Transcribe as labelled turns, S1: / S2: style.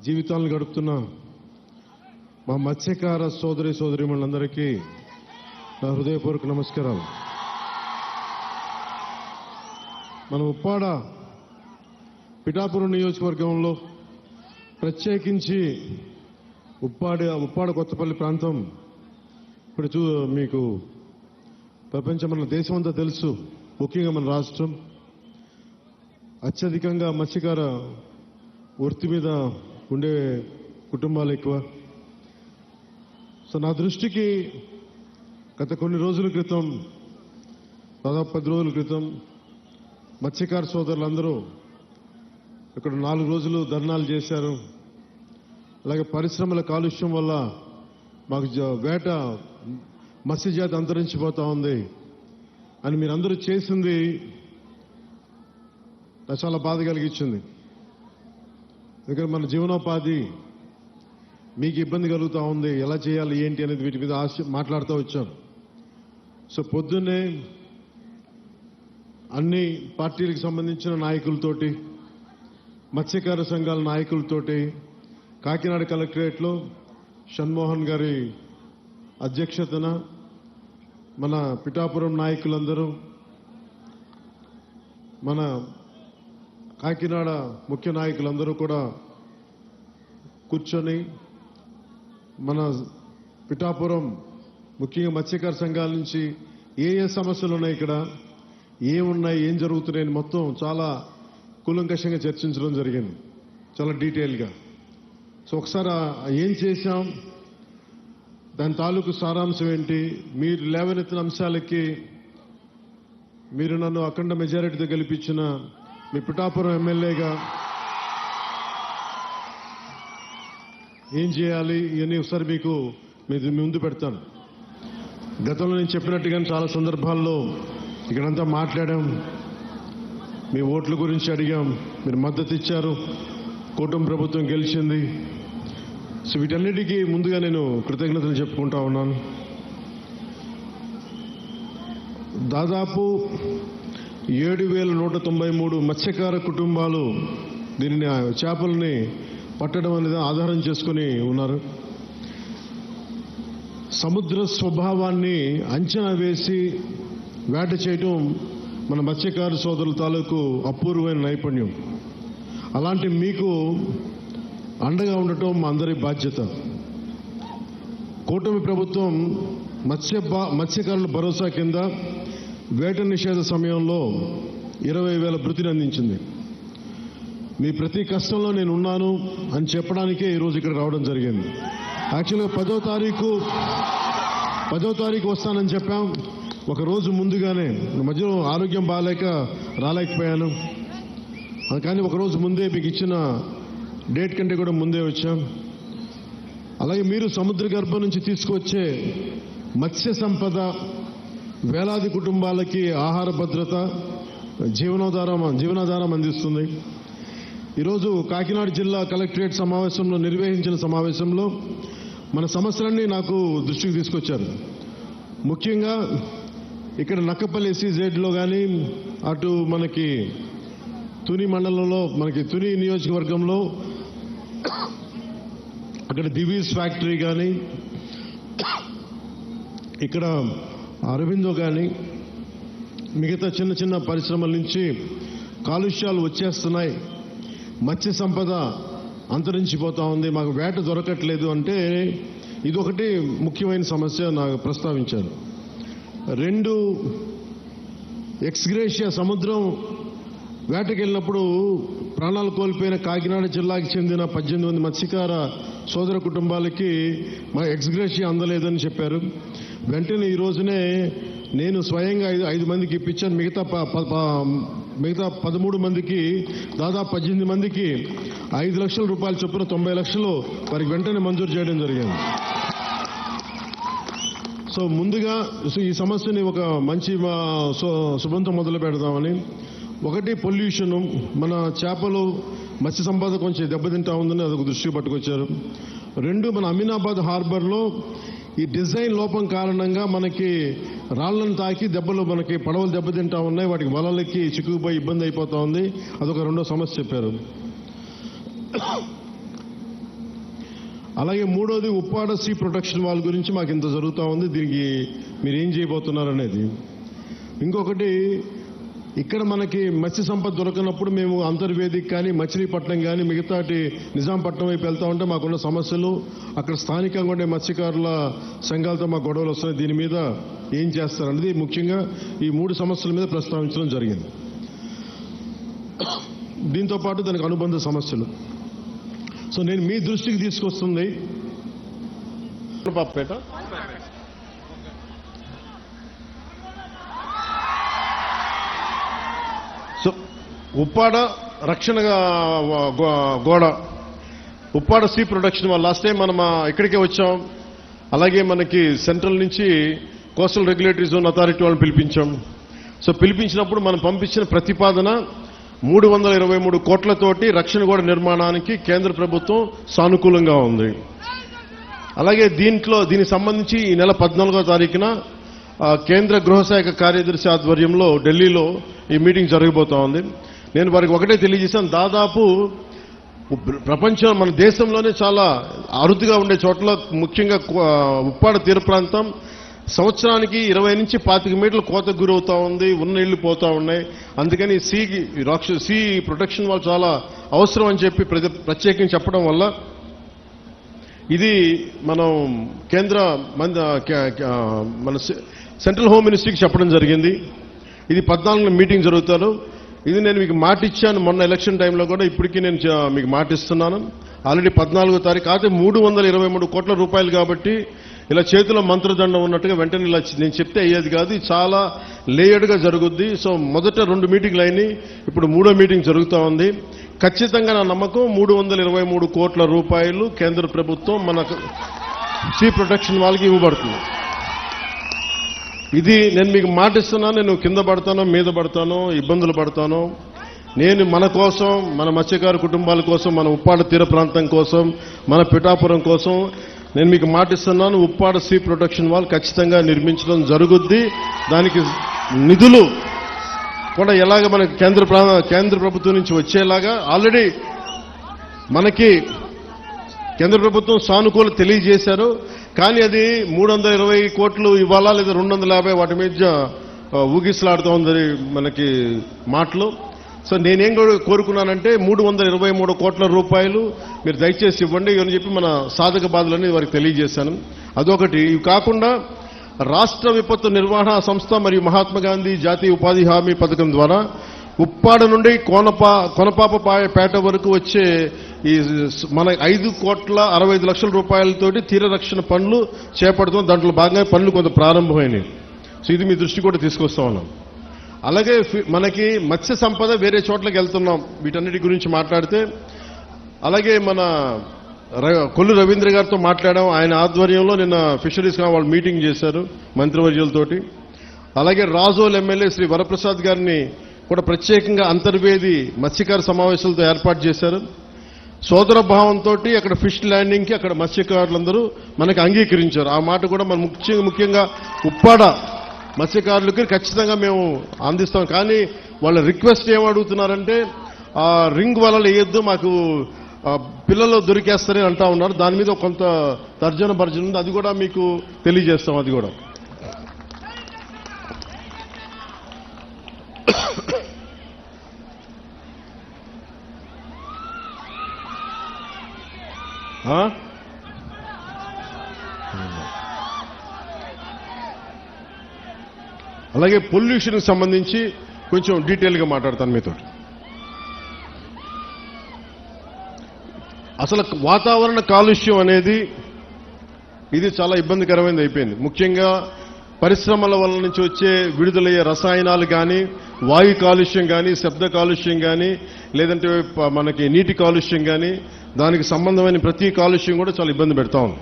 S1: జీవితాలను గడుపుతున్న మా మత్స్యకార సోదరీమణులందరికీ నా హృదయపూర్వక నమస్కారాలు. మన ఉప్పాడ పిఠాపురం నియోజకవర్గంలో ప్రత్యేకించి ఉప్పాడ కొత్తపల్లి ప్రాంతం ఇప్పుడు మీకు ప్రపంచం మన దేశమంతా తెలుసు. ముఖ్యంగా మన రాష్ట్రం అత్యధికంగా మత్స్యకార వృత్తి మీద ఉండే కుటుంబాలు ఎక్కువ. సో నా దృష్టికి గత కొన్ని రోజుల క్రితం, దాదాపు 10 రోజుల క్రితం మత్స్యకార సోదరులందరూ ఇక్కడ 4 రోజులు ధర్నాలు చేశారు. అలాగే పరిశ్రమల కాలుష్యం వల్ల మాకు వేట మత్స్యజాతి అంతరించిపోతా ఉంది అని మీరందరూ చేసింది నాకు చాలా బాధ కలిగించింది. ఎందుకంటే మన జీవనోపాధి మీకు ఇబ్బంది కలుగుతూ ఉంది, ఎలా చేయాలి ఏంటి అనేది వీటి మీద మాట్లాడుతూ వచ్చాం. సో పొద్దున్నే అన్ని పార్టీలకు సంబంధించిన నాయకులతోటి, మత్స్యకార సంఘాల నాయకులతోటి కాకినాడ కలెక్టరేట్లో షణ్మోహన్ గారి అధ్యక్షతన మన పిఠాపురం నాయకులందరూ, మన కాకినాడ ముఖ్య నాయకులందరూ కూడా కూర్చొని మన పిఠాపురం ముఖ్యంగా మత్స్యకార సంఘాల నుంచి ఏ సమస్యలు ఉన్నాయి, ఇక్కడ ఏమున్నాయి, ఏం జరుగుతున్నాయని మొత్తం చాలా కూలంకషంగా చర్చించడం జరిగింది, చాలా డీటెయిల్గా. సో ఒకసారి ఏం చేశాం, దాని తాలూకు సారాంశం ఏంటి, మీరు లేవనెత్తిన అంశాలకి మీరు నన్ను అఖండ మెజారిటీతో గెలిపించిన మీ పిఠాపురం ఎమ్మెల్యేగా ఏం చేయాలి ఇవన్నీ ఒకసారి మీకు ముందు పెడతాను. గతంలో నేను చెప్పినట్టుగా చాలా సందర్భాల్లో ఇక్కడంతా మాట్లాడాం, మీ ఓట్ల గురించి అడిగాం, మీరు మద్దతు ఇచ్చారు, కూటమి ప్రభుత్వం గెలిచింది. సో వీటన్నిటికీ ముందుగా నేను కృతజ్ఞతలు చెప్పుకుంటా ఉన్నాను. దాదాపు 7,193 మత్స్యకార కుటుంబాలు దీనిని చేపలని పట్టడం అనేది ఆధారం చేసుకుని ఉన్నారు. సముద్ర స్వభావాన్ని అంచనా వేసి వేట చేయటం మన మత్స్యకార సోదరుల తాలూకు అపూర్వమైన నైపుణ్యం. అలాంటి మీకు అండగా ఉండటం మా అందరి బాధ్యత. కూటమి ప్రభుత్వం మత్స్యకారుల భరోసా కింద వేట నిషేధ సమయంలో 20,000 భృతిని అందించింది. మీ ప్రతి కష్టంలో నేను ఉన్నాను అని చెప్పడానికే ఈరోజు ఇక్కడ రావడం జరిగింది. యాక్చువల్గా 10వ తారీఖు వస్తానని చెప్పాం, ఒక రోజు ముందుగానే. మధ్యలో ఆరోగ్యం బాగాలేక రాలేకపోయాను, కానీ ఒకరోజు ముందే మీకు ఇచ్చిన డేట్ కంటే కూడా ముందే వచ్చాం. అలాగే మీరు సముద్ర గర్భం నుంచి తీసుకొచ్చే మత్స్య సంపద వేలాది కుటుంబాలకి ఆహార భద్రత, జీవనాధారం అందిస్తుంది. ఈరోజు కాకినాడ జిల్లా కలెక్టరేట్ సమావేశంలో నిర్వహించిన సమావేశంలో మన సమస్యలన్నీ నాకు దృష్టికి తీసుకొచ్చారు. ముఖ్యంగా ఇక్కడ నక్కపల్లి SEZలో కానీ, అటు మనకి తుని మండలంలో, మనకి తుని నియోజకవర్గంలో అక్కడ దివీస్ ఫ్యాక్టరీ కానీ, ఇక్కడ అరవిందో కానీ, మిగతా చిన్న చిన్న పరిశ్రమల నుంచి కాలుష్యాలు వచ్చేస్తున్నాయి, మత్స్య సంపద అంతరించిపోతా ఉంది, మాకు వేట దొరకట్లేదు అంటే ఇదొకటి ముఖ్యమైన సమస్య నాకు ప్రస్తావించారు. 2, ఎక్స్గ్రేషియా సముద్రం వేటకెళ్ళినప్పుడు ప్రాణాలు కోల్పోయిన కాకినాడ జిల్లాకి చెందిన 18 మంది మత్స్యకార సోదర కుటుంబాలకి మా ఎక్స్గ్రేషియా అందలేదని చెప్పారు. వెంటనే ఈ రోజునే నేను స్వయంగా 5 మందికి ఇప్పించాను. మిగతా 13 మందికి, దాదాపు 18 మందికి 5 లక్షల రూపాయల చొప్పున 90 లక్షలు వారికి వెంటనే మంజూరు చేయడం జరిగింది. సో ముందుగా ఈ సమస్యని ఒక మంచి శుభంతో మొదలు పెడదామని. ఒకటి, పొల్యూషను, మన చేపలు మత్స్య సంపద కొంచెం దెబ్బతింటా ఉందని అదొక దృష్టికి పట్టుకొచ్చారు. 2, మన అమీనాబాద్ హార్బర్లో ఈ డిజైన్ లోపం కారణంగా మనకి రాళ్లను తాకి మనకి పడవలు దెబ్బతింటా ఉన్నాయి, వాటికి వలలకి చిక్కుకుపోయి ఇబ్బంది అయిపోతా ఉంది, అదొక రెండో సమస్య చెప్పారు. అలాగే మూడోది ఉప్పాడ సీ ప్రొటెక్షన్ వాల్ గురించి మాకు ఇంత జరుగుతూ ఉంది, దీనికి మీరు ఏం చేయబోతున్నారు అనేది. ఇంకొకటి, ఇక్కడ మనకి మత్స్య సంపద దొరకనప్పుడు మేము అంతర్వేదిక కానీ మచిలీపట్నం కానీ మిగతాటి నిజాంపట్నం వైపు వెళ్తా ఉంటే మాకున్న సమస్యలు, అక్కడ స్థానికంగా ఉండే మత్స్యకారుల సంఘాలతో మా గొడవలు వస్తున్నాయి. దీని మీద ఏం చేస్తారనేది ముఖ్యంగా ఈ 3 సమస్యల మీద ప్రస్తావించడం జరిగింది. దీంతో పాటు దానికి అనుబంధ సమస్యలు. సో నేను మీ దృష్టికి తీసుకొస్తుంది పాపేట సో ఉప్పాడ రక్షణ గోడ, ఉప్పాడ సీ ప్రొటెక్షన్ వాళ్ళు లాస్ట్ టైం మనం ఇక్కడికే వచ్చాం. అలాగే మనకి సెంట్రల్ నుంచి కోస్టల్ రెగ్యులేటరీ జోన్ అథారిటీ వాళ్ళని పిలిపించాం. సో పిలిపించినప్పుడు మనం పంపించిన ప్రతిపాదన 323 కోట్లతోటి రక్షణ గోడ నిర్మాణానికి కేంద్ర ప్రభుత్వం సానుకూలంగా ఉంది. అలాగే దీనికి సంబంధించి ఈ నెల 14వ తారీఖున కేంద్ర గృహశాఖ కార్యదర్శి ఆధ్వర్యంలో ఢిల్లీలో ఈ మీటింగ్ జరగబోతా ఉంది. నేను వారికి ఒకటే తెలియజేశాను, దాదాపు ప్రపంచం మన దేశంలోనే చాలా అరుదుగా ఉండే చోట్ల ముఖ్యంగా ఉప్పాడ తీర ప్రాంతం సంవత్సరానికి 20 నుంచి 25 మీటర్ల కోతకు గురవుతా ఉంది, ఉన్న ఇళ్లు పోతా ఉన్నాయి. అందుకని సీ ప్రొటెక్షన్ వాళ్ళు చాలా అవసరం అని చెప్పి ప్రత్యేకంగా చెప్పడం వల్ల ఇది మనం మన సెంట్రల్ హోమ్ మినిస్ట్రీకి చెప్పడం జరిగింది. ఇది 14 మీటింగ్ జరుగుతారు. ఇది నేను మీకు మాట ఇచ్చాను మొన్న ఎలక్షన్ టైంలో కూడా, ఇప్పటికీ నేను మీకు మాట ఇస్తున్నాను. ఆల్రెడీ 14వ తారీఖు అయితే 323 కోట్ల రూపాయలు కాబట్టి ఇలా చేతిలో మంత్రదండం ఉన్నట్టుగా వెంటనే ఇలా నేను చెప్తే అయ్యేది కాదు. ఇది చాలా లేయర్డ్గా జరుగుద్ది. సో మొదట 2 మీటింగ్లు అయినాయి, ఇప్పుడు 3వ మీటింగ్ జరుగుతూ ఉంది. ఖచ్చితంగా నా నమ్మకం 323 కోట్ల రూపాయలు కేంద్ర ప్రభుత్వం మన సీ ప్రొటెక్షన్ వాళ్ళకి ఇవ్వబడుతుంది. ఇది నేను మీకు మాట ఇస్తున్నాను. నేను కింద పడతానో మీద పడతానో ఇబ్బందులు పడతానో, నేను మన కోసం, మన మత్స్యకారు కుటుంబాల కోసం, మన ఉప్పాడ తీర ప్రాంతం కోసం, మన పిఠాపురం కోసం నేను మీకు మాటిస్తున్నాను. ఉప్పాడ సీ ప్రొటెక్షన్ వాల్ ఖచ్చితంగా నిర్మించడం జరుగుద్ది. దానికి నిధులు కూడా ఎలాగ మనకి కేంద్ర ప్రభుత్వం నుంచి వచ్చేలాగా ఆల్రెడీ మనకి కేంద్ర ప్రభుత్వం సానుకూల తెలియజేశారు. కానీ అది 320 కోట్లు ఇవ్వాలా లేదా 250 వాటి మీద ఊగిసలాడుతూ ఉంది మనకి మాటలు. సో నేనేం కోరుకున్నానంటే 323 కోట్ల రూపాయలు మీరు దయచేసి ఇవ్వండి అని చెప్పి మన సాధక బాధలని వారికి తెలియజేశాను. అదొకటి. ఇవి కాకుండా రాష్ట్ర విపత్తు నిర్వహణ సంస్థ మరియు మహాత్మా గాంధీ జాతీయ ఉపాధి హామీ పథకం ద్వారా ఉప్పాడ నుండి కొనపాపపేట వరకు వచ్చే ఈ మన 5,65,00,000 రూపాయలతోటి తీర రక్షణ పనులు చేపడుతున్నాం. దాంట్లో భాగంగా పనులు కొంత ప్రారంభమైనవి. సో ఇది మీ దృష్టి కూడా తీసుకొస్తా ఉన్నాం. అలాగే మనకి మత్స్య సంపద వేరే చోట్లకి వెళ్తున్నాం, వీటన్నిటి గురించి మాట్లాడితే. అలాగే మన కొల్లు రవీంద్ర గారితో మాట్లాడాం. ఆయన ఆధ్వర్యంలో నిన్న ఫిషరీస్ వాళ్ళు మీటింగ్ చేశారు మంత్రివర్యులతోటి. అలాగే రాజోల్ ఎమ్మెల్యే శ్రీ వరప్రసాద్ గారిని కూడా ప్రత్యేకంగా అంతర్వేది మత్స్యకార సమావేశాలతో ఏర్పాటు చేశారు. సోదర భావంతో అక్కడ ఫిష్ ల్యాండింగ్కి అక్కడ మత్స్యకారులందరూ మనకి అంగీకరించారు. ఆ మాట కూడా మనం ముఖ్యంగా ఉప్పాడ మత్స్యకారులకి ఖచ్చితంగా మేము అందిస్తాం. కానీ వాళ్ళ రిక్వెస్ట్ ఏమడుగుతున్నారంటే ఆ రింగ్ వలలు వేయొద్దు, మాకు పిల్లలు దొరికేస్తారని అంటా ఉన్నారు. దాని మీద కొంత తర్జన భర్జన ఉంది, అది కూడా మీకు తెలియజేస్తాం. అది కూడా అలాగే పొల్యూషన్కి సంబంధించి కొంచెం డీటెయిల్గా మాట్లాడతాను మీతో. అసలు వాతావరణ కాలుష్యం అనేది ఇది చాలా ఇబ్బందికరమైనది అయిపోయింది. ముఖ్యంగా పరిశ్రమల వల్ల నుంచి వచ్చే విడుదలయ్యే రసాయనాలు కానీ, వాయు కాలుష్యం కానీ, శబ్ద కాలుష్యం కానీ, లేదంటే మనకి నీటి కాలుష్యం కానీ, దానికి సంబంధమైన ప్రతి కాలుష్యం కూడా చాలా ఇబ్బంది పెడతా ఉంది.